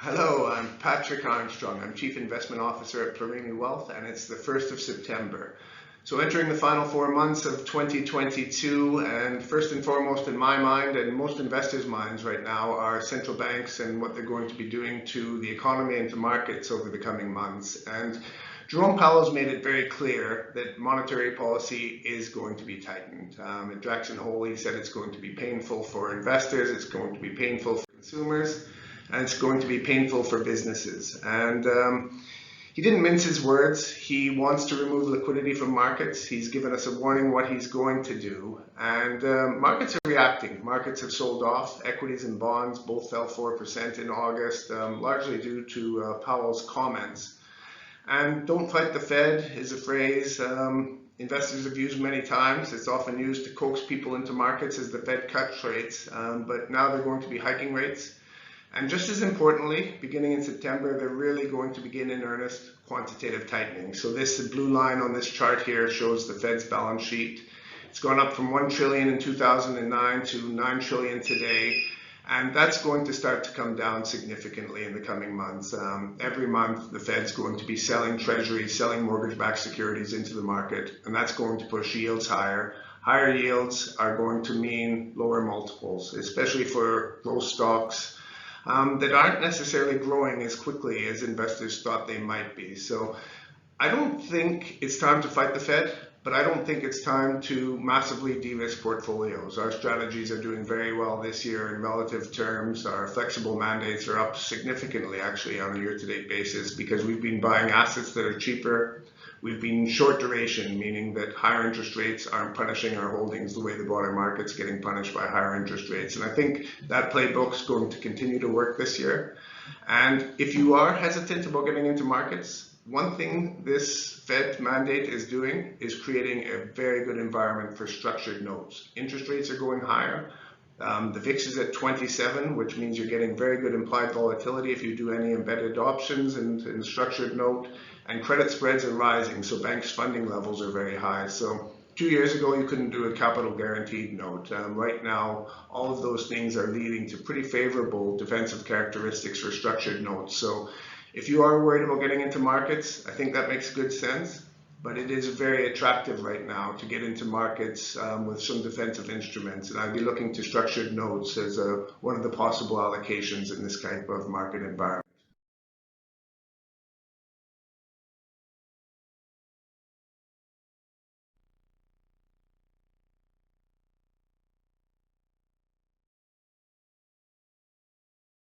Hello, I'm Patrick Armstrong. I'm Chief Investment Officer at Plurimi Wealth, and it's the 1st of September. So entering the final 4 months of 2022, and first and foremost in my mind and most investors' minds right now are central banks and what they're going to be doing to the economy and to markets over the coming months. And Jerome Powell's made it very clear that monetary policy is going to be tightened. At Jackson Hole, he said it's going to be painful for investors, it's going to be painful for consumers, and it's going to be painful for businesses. And he didn't mince his words. He wants to remove liquidity from markets. He's given us a warning what he's going to do. And markets are reacting. Markets have sold off. Equities and bonds both fell 4% in August, largely due to Powell's comments. And don't fight the Fed is a phrase investors have used many times. It's often used to coax people into markets as the Fed cuts rates, but now they're going to be hiking rates. And just as importantly, beginning in September, they're really going to begin in earnest quantitative tightening. So the blue line on this chart here shows the Fed's balance sheet. It's gone up from 1 trillion in 2009 to 9 trillion today. And that's going to start to come down significantly in the coming months. Every month, the Fed's going to be selling treasuries, selling mortgage-backed securities into the market, and that's going to push yields higher. Higher yields are going to mean lower multiples, especially for growth stocks that aren't necessarily growing as quickly as investors thought they might be. So I don't think it's time to fight the Fed, but I don't think it's time to massively de-risk portfolios. Our strategies are doing very well this year in relative terms. Our flexible mandates are up significantly actually on a year-to-date basis because we've been buying assets that are cheaper. We've been short duration, meaning that higher interest rates aren't punishing our holdings the way the broader market's getting punished by higher interest rates. And I think that playbook's going to continue to work this year. And if you are hesitant about getting into markets, one thing this Fed mandate is doing is creating a very good environment for structured notes. Interest rates are going higher. The VIX is at 27, which means you're getting very good implied volatility if you do any embedded options in structured note, and credit spreads are rising, so banks' funding levels are very high. So 2 years ago, you couldn't do a capital guaranteed note. Right now, all of those things are leading to pretty favorable defensive characteristics for structured notes. So if you are worried about getting into markets, I think that makes good sense. But it is very attractive right now to get into markets with some defensive instruments. And I'd be looking to structured notes as one of the possible allocations in this type of market environment.